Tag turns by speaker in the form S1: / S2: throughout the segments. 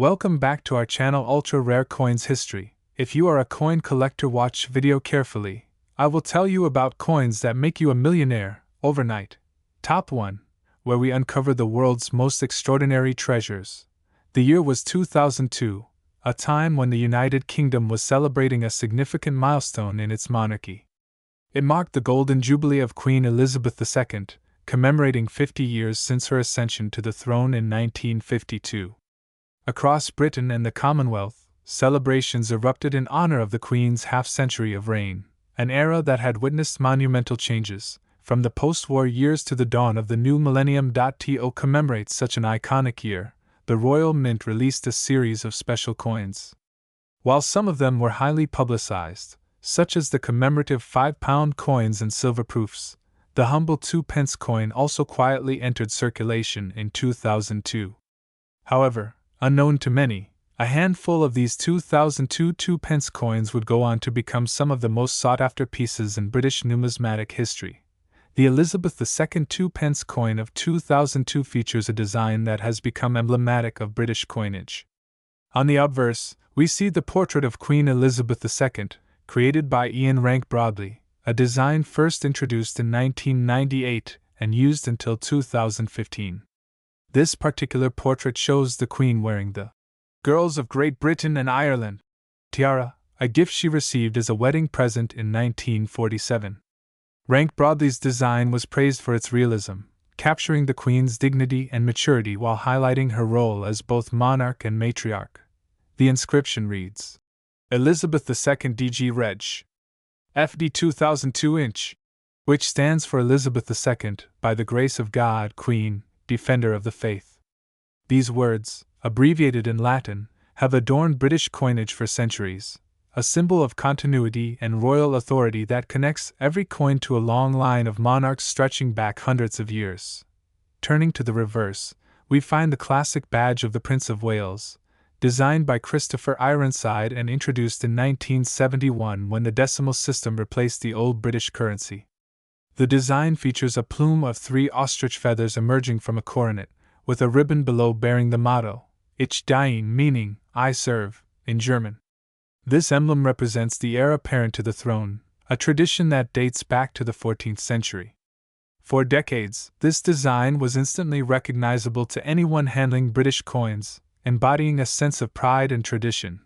S1: Welcome back to our channel Ultra Rare Coins History. If you are a coin collector, watch video carefully. I will tell you about coins that make you a millionaire overnight. Top 1, where we uncover the world's most extraordinary treasures. The year was 2002, a time when the United Kingdom was celebrating a significant milestone in its monarchy. It marked the Golden Jubilee of Queen Elizabeth II, commemorating 50 years since her ascension to the throne in 1952. Across Britain and the Commonwealth, celebrations erupted in honor of the Queen's half-century of reign, an era that had witnessed monumental changes, from the post-war years to the dawn of the new millennium. To commemorate such an iconic year, the Royal Mint released a series of special coins. While some of them were highly publicized, such as the commemorative £5 coins and silver proofs, the humble 2p coin also quietly entered circulation in 2002. However, unknown to many, a handful of these 2002 2p coins would go on to become some of the most sought-after pieces in British numismatic history. The Elizabeth II 2p coin of 2002 features a design that has become emblematic of British coinage. On the obverse, we see the portrait of Queen Elizabeth II, created by Ian Rank Broadley, a design first introduced in 1998 and used until 2015. This particular portrait shows the Queen wearing the Girls of Great Britain and Ireland tiara, a gift she received as a wedding present in 1947. Rank Broadley's design was praised for its realism, capturing the Queen's dignity and maturity while highlighting her role as both monarch and matriarch. The inscription reads, Elizabeth II DG Reg. FD 2002 inch, which stands for Elizabeth II, by the grace of God, Queen, Defender of the Faith. These words, abbreviated in Latin, have adorned British coinage for centuries, a symbol of continuity and royal authority that connects every coin to a long line of monarchs stretching back hundreds of years. Turning to the reverse, we find the classic badge of the Prince of Wales, designed by Christopher Ironside and introduced in 1971 when the decimal system replaced the old British currency. The design features a plume of 3 ostrich feathers emerging from a coronet, with a ribbon below bearing the motto, Ich diene, meaning, I serve, in German. This emblem represents the heir apparent to the throne, a tradition that dates back to the 14th century. For decades, this design was instantly recognizable to anyone handling British coins, embodying a sense of pride and tradition.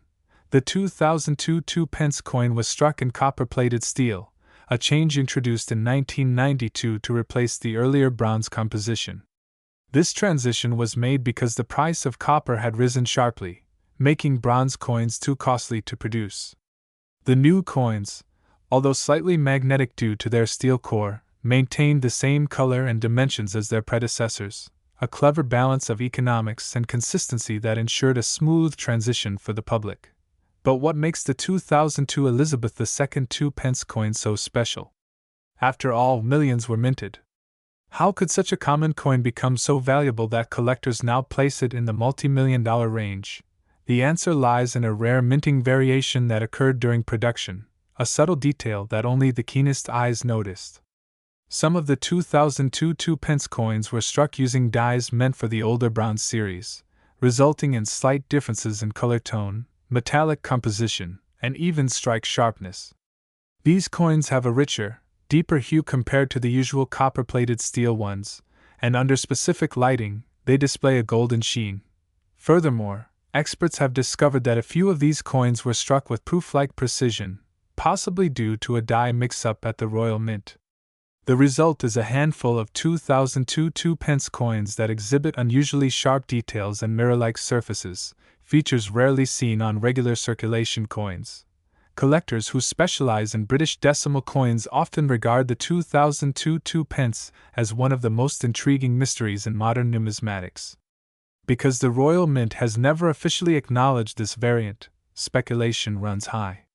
S1: The 2002 2p coin was struck in copper-plated steel, a change introduced in 1992 to replace the earlier bronze composition. This transition was made because the price of copper had risen sharply, making bronze coins too costly to produce. The new coins, although slightly magnetic due to their steel core, maintained the same color and dimensions as their predecessors, a clever balance of economics and consistency that ensured a smooth transition for the public. But what makes the 2002 Elizabeth II 2p coin so special? After all, millions were minted. How could such a common coin become so valuable that collectors now place it in the multi-million-dollar range? The answer lies in a rare minting variation that occurred during production, a subtle detail that only the keenest eyes noticed. Some of the 2002 2p coins were struck using dies meant for the older bronze series, resulting in slight differences in color tone, metallic composition, and even strike sharpness. These coins have a richer, deeper hue compared to the usual copper-plated steel ones, and under specific lighting, they display a golden sheen. Furthermore, experts have discovered that a few of these coins were struck with proof-like precision, possibly due to a die mix-up at the Royal Mint. The result is a handful of 2002 2p coins that exhibit unusually sharp details and mirror-like surfaces, features rarely seen on regular circulation coins. Collectors who specialize in British decimal coins often regard the 2002 2p as one of the most intriguing mysteries in modern numismatics. Because the Royal Mint has never officially acknowledged this variant, speculation runs high.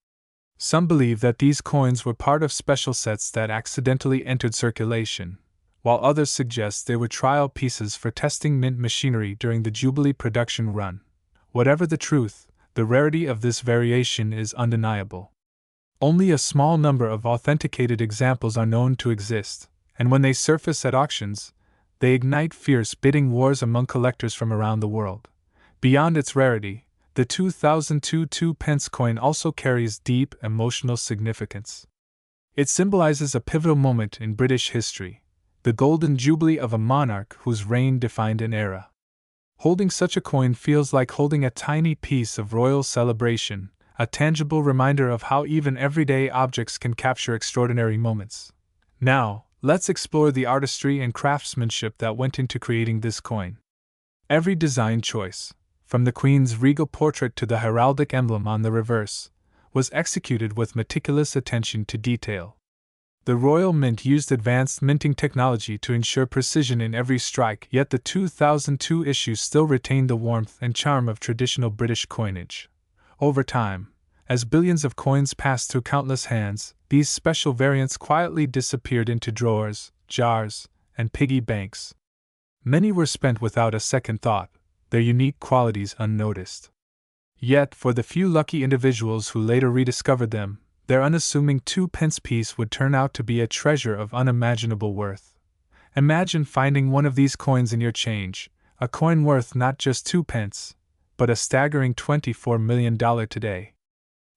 S1: Some believe that these coins were part of special sets that accidentally entered circulation, while others suggest they were trial pieces for testing mint machinery during the Jubilee production run. Whatever the truth, the rarity of this variation is undeniable. Only a small number of authenticated examples are known to exist, and when they surface at auctions, they ignite fierce bidding wars among collectors from around the world. Beyond its rarity, the 2002 2-pence coin also carries deep emotional significance. It symbolizes a pivotal moment in British history, the Golden Jubilee of a monarch whose reign defined an era. Holding such a coin feels like holding a tiny piece of royal celebration, a tangible reminder of how even everyday objects can capture extraordinary moments. Now, let's explore the artistry and craftsmanship that went into creating this coin. Every design choice, from the Queen's regal portrait to the heraldic emblem on the reverse, was executed with meticulous attention to detail. The Royal Mint used advanced minting technology to ensure precision in every strike, yet the 2002 issue still retained the warmth and charm of traditional British coinage. Over time, as billions of coins passed through countless hands, these special variants quietly disappeared into drawers, jars, and piggy banks. Many were spent without a second thought, their unique qualities unnoticed. Yet, for the few lucky individuals who later rediscovered them, their unassuming 2-pence piece would turn out to be a treasure of unimaginable worth. Imagine finding one of these coins in your change, a coin worth not just 2 pence, but a staggering $24 million today.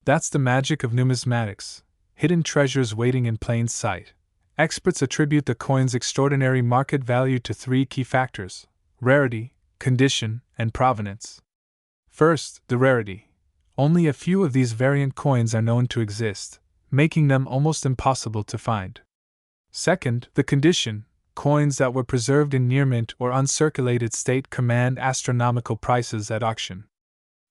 S1: That's the magic of numismatics, hidden treasures waiting in plain sight. Experts attribute the coin's extraordinary market value to 3 key factors: rarity, condition, and provenance. First, the rarity. Only a few of these variant coins are known to exist, making them almost impossible to find. Second, the condition. Coins that were preserved in near mint or uncirculated state command astronomical prices at auction.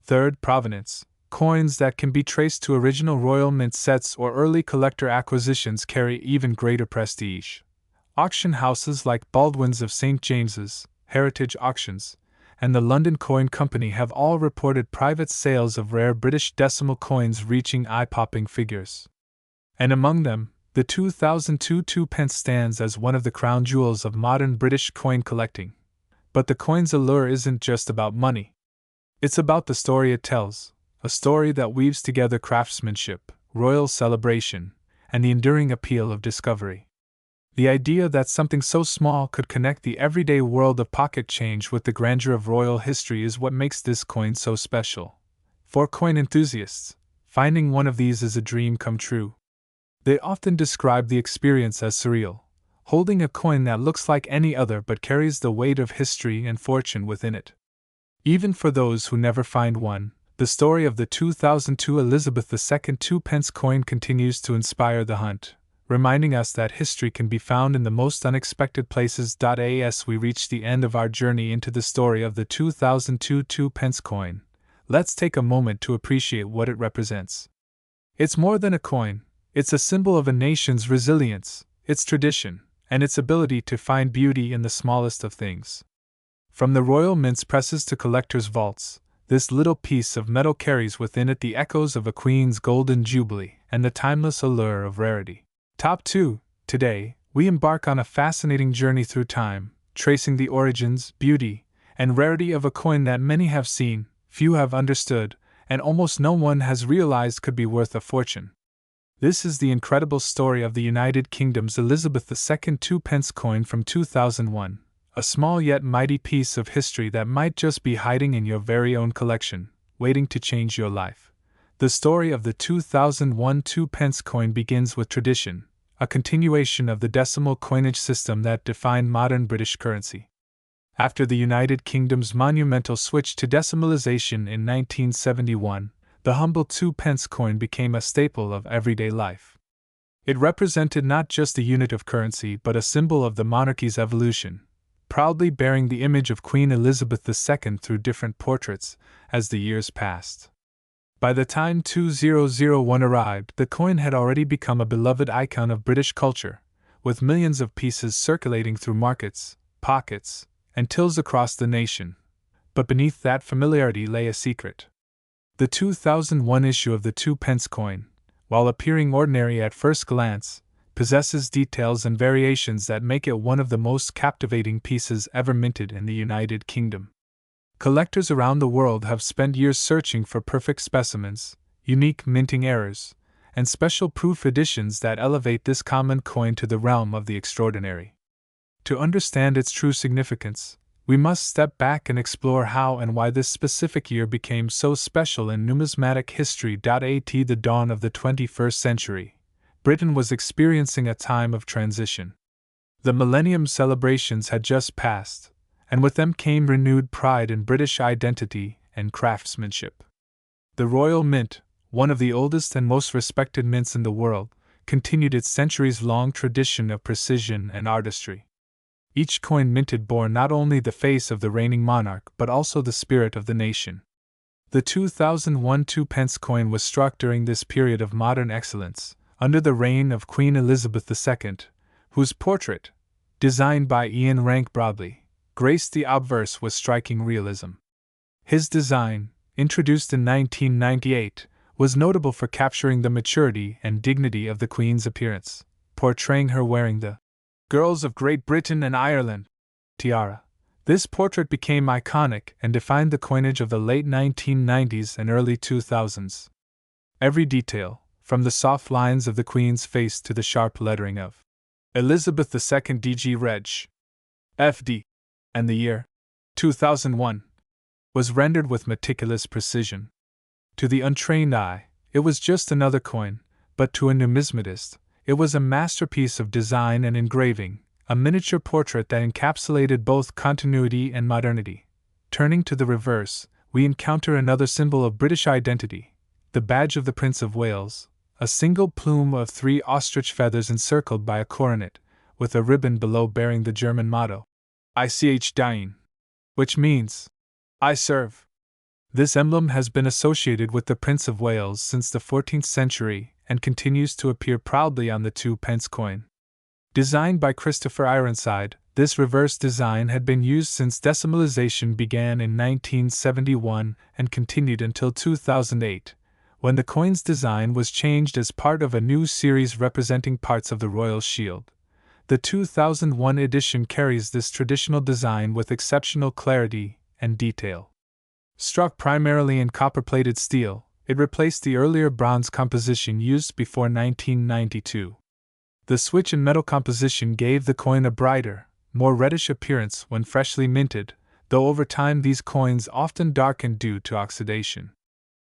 S1: Third, provenance. Coins that can be traced to original Royal Mint sets or early collector acquisitions carry even greater prestige. Auction houses like Baldwin's of St. James's, Heritage Auctions, and the London Coin Company have all reported private sales of rare British decimal coins reaching eye-popping figures. And among them, the 2002 2-pence stands as one of the crown jewels of modern British coin collecting. But the coin's allure isn't just about money. It's about the story it tells, a story that weaves together craftsmanship, royal celebration, and the enduring appeal of discovery. The idea that something so small could connect the everyday world of pocket change with the grandeur of royal history is what makes this coin so special. For coin enthusiasts, finding one of these is a dream come true. They often describe the experience as surreal, holding a coin that looks like any other but carries the weight of history and fortune within it. Even for those who never find one, the story of the 2002 Elizabeth II 2-pence coin continues to inspire the hunt, reminding us that history can be found in the most unexpected places. As we reach the end of our journey into the story of the 2002 2-pence coin, let's take a moment to appreciate what it represents. It's more than a coin, it's a symbol of a nation's resilience, its tradition, and its ability to find beauty in the smallest of things. From the Royal Mint's presses to collectors' vaults, this little piece of metal carries within it the echoes of a queen's Golden Jubilee and the timeless allure of rarity. Top 2. Today, we embark on a fascinating journey through time, tracing the origins, beauty, and rarity of a coin that many have seen, few have understood, and almost no one has realized could be worth a fortune. This is the incredible story of the United Kingdom's Elizabeth II 2-pence coin from 2001, a small yet mighty piece of history that might just be hiding in your very own collection, waiting to change your life. The story of the 2001 2-pence coin begins with tradition, a continuation of the decimal coinage system that defined modern British currency. After the United Kingdom's monumental switch to decimalization in 1971, the humble 2-pence coin became a staple of everyday life. It represented not just a unit of currency but a symbol of the monarchy's evolution, proudly bearing the image of Queen Elizabeth II through different portraits as the years passed. By the time 2001 arrived, the coin had already become a beloved icon of British culture, with millions of pieces circulating through markets, pockets, and tills across the nation. But beneath that familiarity lay a secret. The 2001 issue of the 2-pence coin, while appearing ordinary at first glance, possesses details and variations that make it one of the most captivating pieces ever minted in the United Kingdom. Collectors around the world have spent years searching for perfect specimens, unique minting errors, and special proof editions that elevate this common coin to the realm of the extraordinary. To understand its true significance, we must step back and explore how and why this specific year became so special in numismatic history. At the dawn of the 21st century, Britain was experiencing a time of transition. The Millennium celebrations had just passed, and with them came renewed pride in British identity and craftsmanship. The Royal Mint, one of the oldest and most respected mints in the world, continued its centuries-long tradition of precision and artistry. Each coin minted bore not only the face of the reigning monarch but also the spirit of the nation. The 2001 2-pence coin was struck during this period of modern excellence, under the reign of Queen Elizabeth II, whose portrait, designed by Ian Rank Broadley, graced the obverse with striking realism. His design, introduced in 1998, was notable for capturing the maturity and dignity of the Queen's appearance, portraying her wearing the Girls of Great Britain and Ireland tiara. This portrait became iconic and defined the coinage of the late 1990s and early 2000s. Every detail, from the soft lines of the Queen's face to the sharp lettering of Elizabeth II DG Reg. FD, and the year 2001, was rendered with meticulous precision. To the untrained eye, it was just another coin, but to a numismatist, it was a masterpiece of design and engraving, a miniature portrait that encapsulated both continuity and modernity. Turning to the reverse, we encounter another symbol of British identity, the badge of the Prince of Wales, a single plume of 3 ostrich feathers encircled by a coronet, with a ribbon below bearing the German motto, Ich dien, which means, I serve. This emblem has been associated with the Prince of Wales since the 14th century and continues to appear proudly on the 2-pence coin. Designed by Christopher Ironside, this reverse design had been used since decimalization began in 1971 and continued until 2008, when the coin's design was changed as part of a new series representing parts of the royal shield. The 2001 edition carries this traditional design with exceptional clarity and detail. Struck primarily in copper-plated steel, it replaced the earlier bronze composition used before 1992. The switch in metal composition gave the coin a brighter, more reddish appearance when freshly minted, though over time these coins often darkened due to oxidation.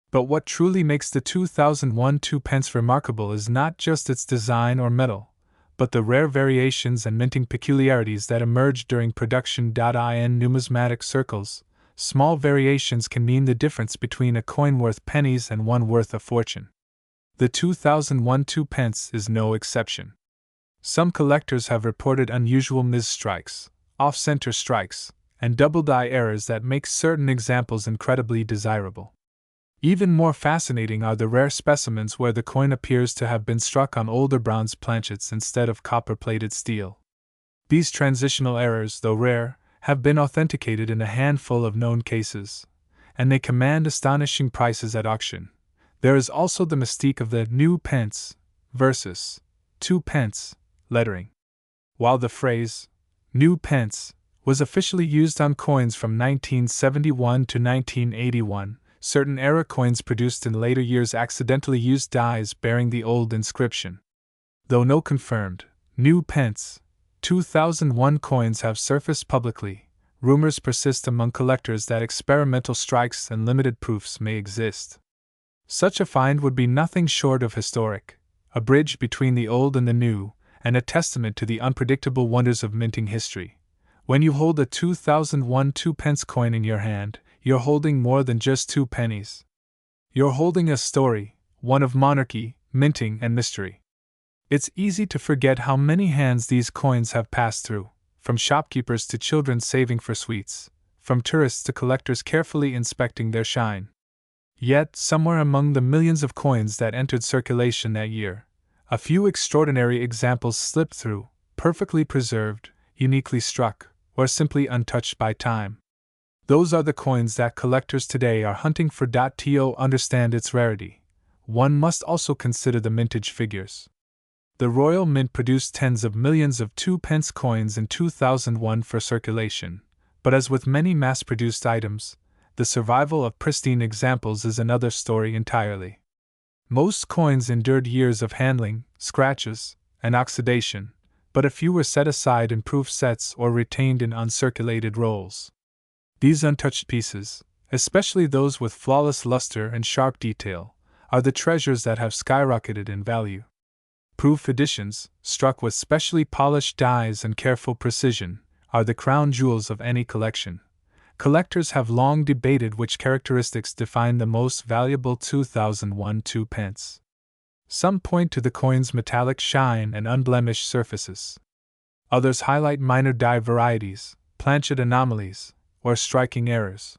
S1: But what truly makes the 2001 2-pence remarkable is not just its design or metal, but the rare variations and minting peculiarities that emerged during production. In numismatic circles, small variations can mean the difference between a coin worth pennies and one worth a fortune. The 2001 2-pence is no exception. Some collectors have reported unusual mis-strikes, off-center strikes, and double-die errors that make certain examples incredibly desirable. Even more fascinating are the rare specimens where the coin appears to have been struck on older bronze planchets instead of copper-plated steel. These transitional errors, though rare, have been authenticated in a handful of known cases, and they command astonishing prices at auction. There is also the mystique of the new pence versus 2-pence lettering. While the phrase new pence was officially used on coins from 1971 to 1981, certain era coins produced in later years accidentally used dies bearing the old inscription. Though no confirmed new pence 2001 coins have surfaced publicly, rumors persist among collectors that experimental strikes and limited proofs may exist. Such a find would be nothing short of historic, a bridge between the old and the new, and a testament to the unpredictable wonders of minting history. When you hold a 2001 2-pence coin in your hand, you're holding more than just 2 pennies. You're holding a story, one of monarchy, minting, and mystery. It's easy to forget how many hands these coins have passed through, from shopkeepers to children saving for sweets, from tourists to collectors carefully inspecting their shine. Yet, somewhere among the millions of coins that entered circulation that year, a few extraordinary examples slipped through, perfectly preserved, uniquely struck, or simply untouched by time. Those are the coins that collectors today are hunting for. To understand its rarity, one must also consider the mintage figures. The Royal Mint produced tens of millions of 2-pence coins in 2001 for circulation, but as with many mass-produced items, the survival of pristine examples is another story entirely. Most coins endured years of handling, scratches, and oxidation, but a few were set aside in proof sets or retained in uncirculated rolls. These untouched pieces, especially those with flawless luster and sharp detail, are the treasures that have skyrocketed in value. Proof editions, struck with specially polished dies and careful precision, are the crown jewels of any collection. Collectors have long debated which characteristics define the most valuable 2001 2 pence. Some point to the coin's metallic shine and unblemished surfaces. Others highlight minor die varieties, planchet anomalies, or striking errors.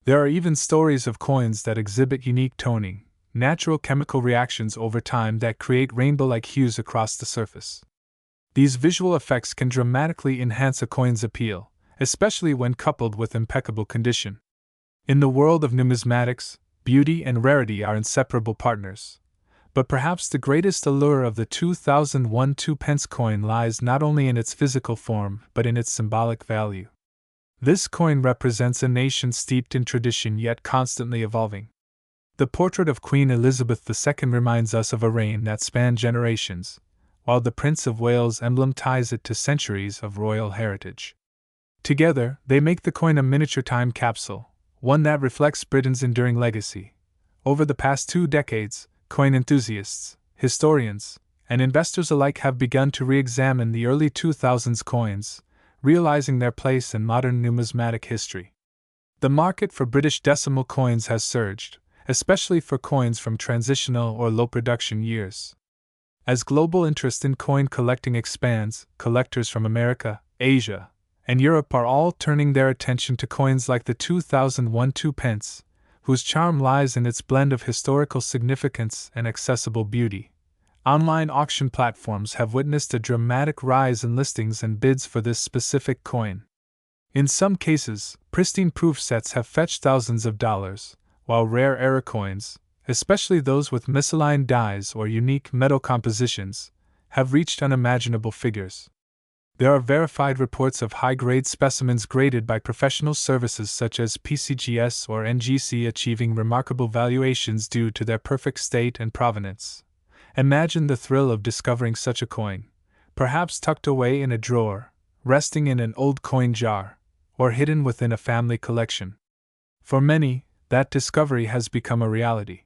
S1: There are even stories of coins that exhibit unique toning, natural chemical reactions over time that create rainbow-like hues across the surface. These visual effects can dramatically enhance a coin's appeal, especially when coupled with impeccable condition. In the world of numismatics, beauty and rarity are inseparable partners. But perhaps the greatest allure of the 2001 2 pence coin lies not only in its physical form but in its symbolic value. This coin represents a nation steeped in tradition yet constantly evolving. The portrait of Queen Elizabeth II reminds us of a reign that spanned generations, while the Prince of Wales emblem ties it to centuries of royal heritage. Together, they make the coin a miniature time capsule, one that reflects Britain's enduring legacy. Over the past 2 decades, coin enthusiasts, historians, and investors alike have begun to re-examine the early 2000s coins, realizing their place in modern numismatic history. The market for British decimal coins has surged, especially for coins from transitional or low production years. As global interest in coin collecting expands, collectors from America, Asia, and Europe are all turning their attention to coins like the 2001 2 pence, whose charm lies in its blend of historical significance and accessible beauty. Online auction platforms have witnessed a dramatic rise in listings and bids for this specific coin. In some cases, pristine proof sets have fetched thousands of dollars, while rare error coins, especially those with misaligned dies or unique metal compositions, have reached unimaginable figures. There are verified reports of high-grade specimens graded by professional services such as PCGS or NGC achieving remarkable valuations due to their perfect state and provenance. Imagine the thrill of discovering such a coin, perhaps tucked away in a drawer, resting in an old coin jar, or hidden within a family collection. For many, that discovery has become a reality.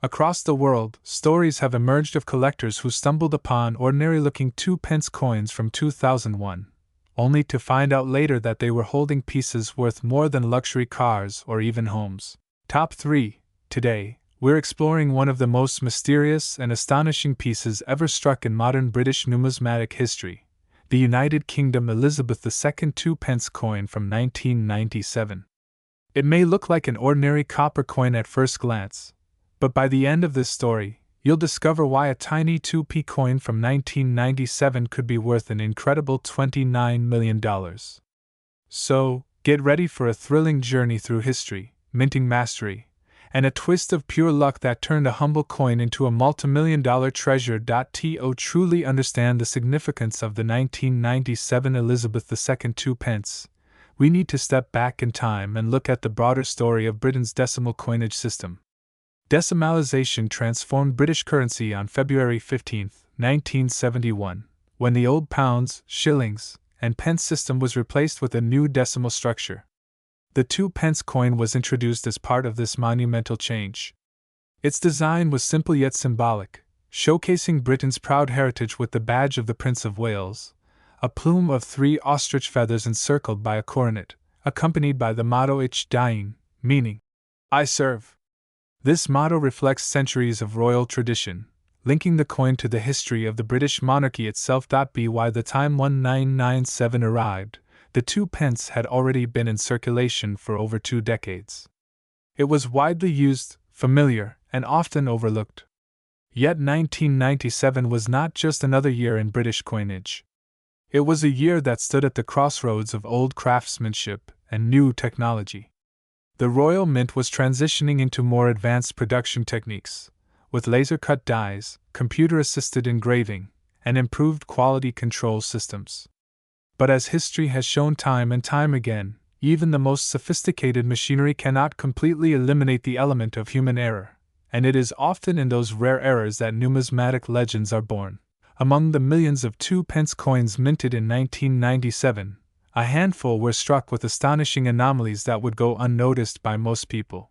S1: Across the world, stories have emerged of collectors who stumbled upon ordinary-looking 2 pence coins from 2001, only to find out later that they were holding pieces worth more than luxury cars or even homes. Top 3. Today, we're exploring one of the most mysterious and astonishing pieces ever struck in modern British numismatic history, the United Kingdom Elizabeth II 2 pence coin from 1997. It may look like an ordinary copper coin at first glance, but by the end of this story, you'll discover why a tiny 2p coin from 1997 could be worth an incredible $29 million. So, get ready for a thrilling journey through history, minting mastery, and a twist of pure luck that turned a humble coin into a multimillion-dollar treasure. To truly understand the significance of the 1997 Elizabeth II 2 pence, we need to step back in time and look at the broader story of Britain's decimal coinage system. Decimalisation transformed British currency on February 15, 1971, when the old pounds, shillings, and pence system was replaced with a new decimal structure. The 2 pence coin was introduced as part of this monumental change. Its design was simple yet symbolic, showcasing Britain's proud heritage with the badge of the Prince of Wales, a plume of 3 ostrich feathers encircled by a coronet, accompanied by the motto Ich Dien, meaning, I serve. This motto reflects centuries of royal tradition, linking the coin to the history of the British monarchy itself. By the time 1997 arrived, the 2 pence had already been in circulation for over 2 decades. It was widely used, familiar, and often overlooked. Yet 1997 was not just another year in British coinage. It was a year that stood at the crossroads of old craftsmanship and new technology. The Royal Mint was transitioning into more advanced production techniques, with laser-cut dies, computer-assisted engraving, and improved quality control systems. But as history has shown time and time again, even the most sophisticated machinery cannot completely eliminate the element of human error, and it is often in those rare errors that numismatic legends are born. Among the millions of 2-pence coins minted in 1997, a handful were struck with astonishing anomalies that would go unnoticed by most people.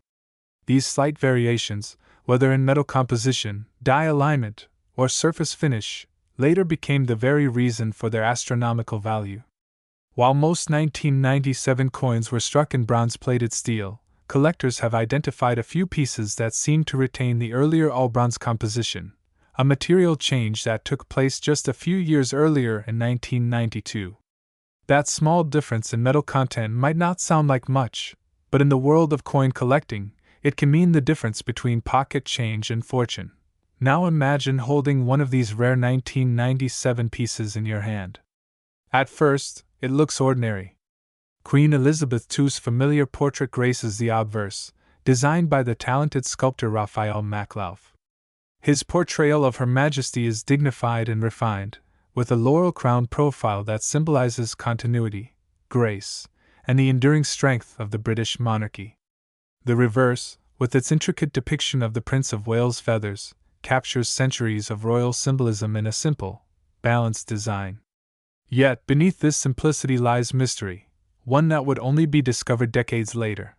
S1: These slight variations, whether in metal composition, die alignment, or surface finish, later became the very reason for their astronomical value. While most 1997 coins were struck in bronze-plated steel, collectors have identified a few pieces that seem to retain the earlier all-bronze composition, a material change that took place just a few years earlier in 1992. That small difference in metal content might not sound like much, but in the world of coin collecting, it can mean the difference between pocket change and fortune. Now imagine holding one of these rare 1997 pieces in your hand. At first, it looks ordinary. Queen Elizabeth II's familiar portrait graces the obverse, designed by the talented sculptor Raphael Maklauf. His portrayal of Her Majesty is dignified and refined, with a laurel-crowned profile that symbolizes continuity, grace, and the enduring strength of the British monarchy. The reverse, with its intricate depiction of the Prince of Wales' feathers, captures centuries of royal symbolism in a simple, balanced design. Yet beneath this simplicity lies mystery, one that would only be discovered decades later.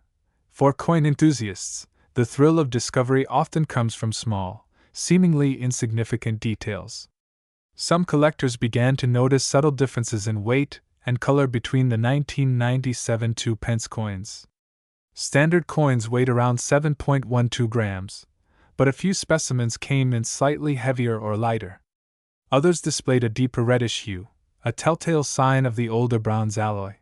S1: For coin enthusiasts, the thrill of discovery often comes from small, seemingly insignificant details. Some collectors began to notice subtle differences in weight and color between the 1997 2-pence coins. Standard coins weighed around 7.12 grams, but a few specimens came in slightly heavier or lighter. Others displayed a deeper reddish hue, a telltale sign of the older bronze alloy.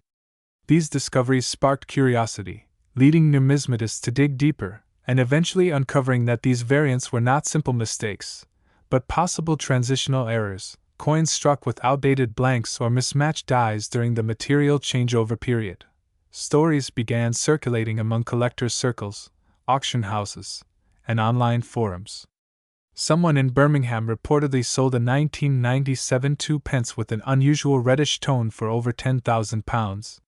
S1: These discoveries sparked curiosity, leading numismatists to dig deeper, and eventually uncovering that these variants were not simple mistakes, but possible transitional errors, coins struck with outdated blanks or mismatched dies during the material changeover period. Stories began circulating among collectors' circles, auction houses, and online forums. Someone in Birmingham reportedly sold a 1997 2-pence with an unusual reddish tone for over £10,000.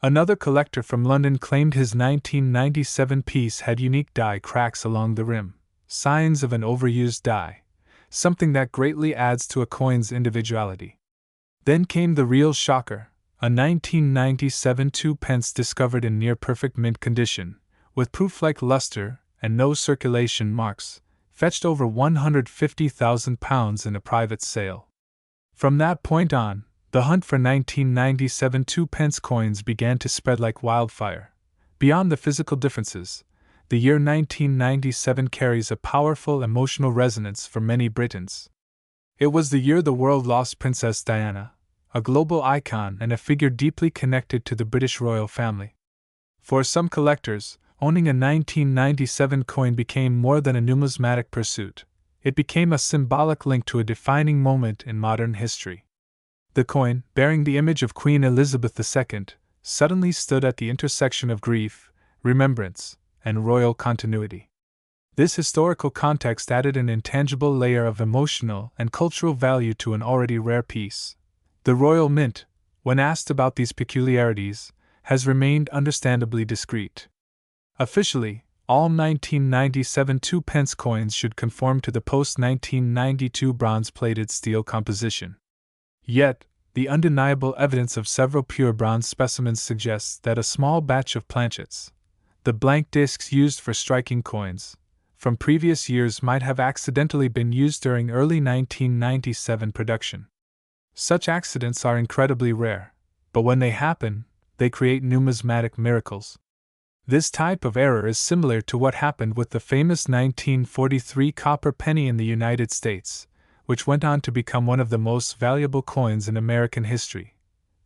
S1: Another collector from London claimed his 1997 piece had unique die cracks along the rim, signs of an overused die, something that greatly adds to a coin's individuality. Then came the real shocker, a 1997 2-pence discovered in near-perfect mint condition, with proof-like luster and no circulation marks, fetched over £150,000 in a private sale. From that point on, the hunt for 1997 2-pence coins began to spread like wildfire. Beyond the physical differences, the year 1997 carries a powerful emotional resonance for many Britons. It was the year the world lost Princess Diana, a global icon and a figure deeply connected to the British royal family. For some collectors, owning a 1997 coin became more than a numismatic pursuit. It became a symbolic link to a defining moment in modern history. The coin, bearing the image of Queen Elizabeth II, suddenly stood at the intersection of grief, remembrance, and royal continuity. This historical context added an intangible layer of emotional and cultural value to an already rare piece. The Royal Mint, when asked about these peculiarities, has remained understandably discreet. Officially, all 1997 2-pence coins should conform to the post-1992 bronze-plated steel composition. Yet, the undeniable evidence of several pure bronze specimens suggests that a small batch of planchets, the blank discs used for striking coins, from previous years might have accidentally been used during early 1997 production. Such accidents are incredibly rare, but when they happen, they create numismatic miracles. This type of error is similar to what happened with the famous 1943 copper penny in the United States, which went on to become one of the most valuable coins in American history.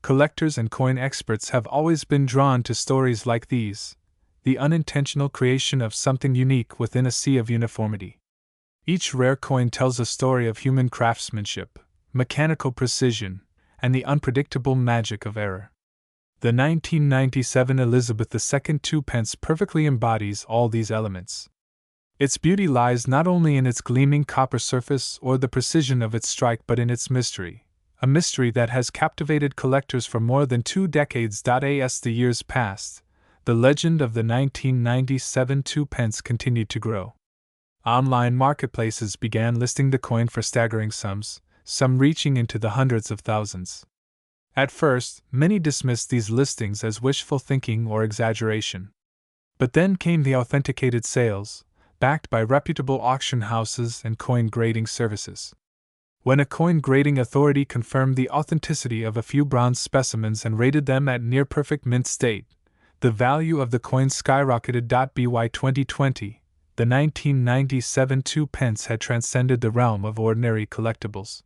S1: Collectors and coin experts have always been drawn to stories like these, the unintentional creation of something unique within a sea of uniformity. Each rare coin tells a story of human craftsmanship, mechanical precision, and the unpredictable magic of error. The 1997 Elizabeth II 2-pence perfectly embodies all these elements. Its beauty lies not only in its gleaming copper surface or the precision of its strike but in its mystery, a mystery that has captivated collectors for more than 2 decades. As the years passed, the legend of the 1997 2-pence continued to grow. Online marketplaces began listing the coin for staggering sums, some reaching into the hundreds of thousands. At first, many dismissed these listings as wishful thinking or exaggeration. But then came the authenticated sales, backed by reputable auction houses and coin grading services. When a coin grading authority confirmed the authenticity of a few bronze specimens and rated them at near perfect mint state, the value of the coin skyrocketed. By 2020, the 1997 2 pence had transcended the realm of ordinary collectibles.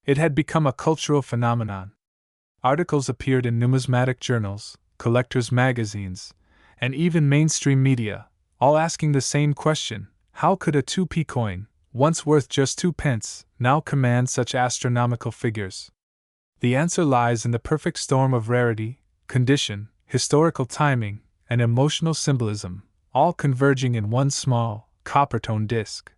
S1: It had become a cultural phenomenon. Articles appeared in numismatic journals, collectors' magazines, and even mainstream media, all asking the same question: how could a 2p coin, once worth just 2 pence, now command such astronomical figures? The answer lies in the perfect storm of rarity, condition, historical timing, and emotional symbolism, all converging in one small, copper-toned disc.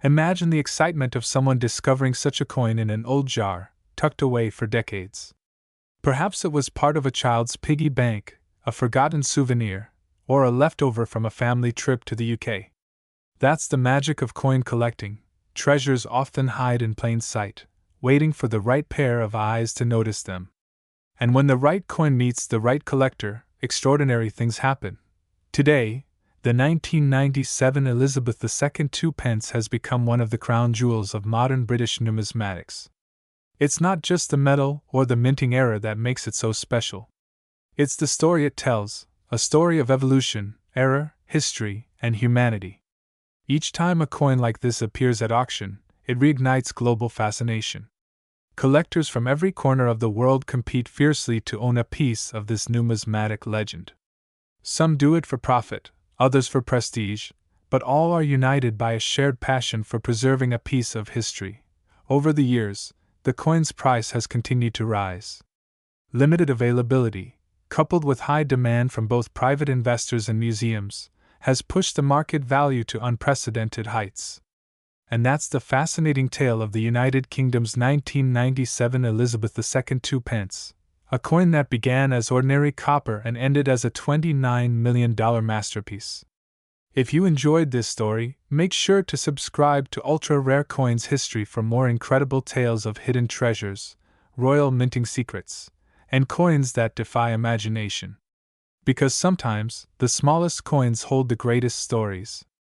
S1: Imagine the excitement of someone discovering such a coin in an old jar, tucked away for decades. Perhaps it was part of a child's piggy bank, a forgotten souvenir, or a leftover from a family trip to the UK. That's the magic of coin collecting. Treasures often hide in plain sight, waiting for the right pair of eyes to notice them. And when the right coin meets the right collector, extraordinary things happen. Today, the 1997 Elizabeth II 2 pence has become one of the crown jewels of modern British numismatics. It's not just the metal or the minting era that makes it so special. It's the story it tells, a story of evolution, error, history, and humanity. Each time a coin like this appears at auction, it reignites global fascination. Collectors from every corner of the world compete fiercely to own a piece of this numismatic legend. Some do it for profit, others for prestige, but all are united by a shared passion for preserving a piece of history. Over the years, the coin's price has continued to rise. Limited availability, coupled with high demand from both private investors and museums, has pushed the market value to unprecedented heights. And that's the fascinating tale of the United Kingdom's 1997 Elizabeth II 2 pence, a coin that began as ordinary copper and ended as a $29 million masterpiece. If you enjoyed this story, make sure to subscribe to Ultra Rare Coins History for more incredible tales of hidden treasures, royal minting secrets, and coins that defy imagination. Because sometimes, the smallest coins hold the greatest stories.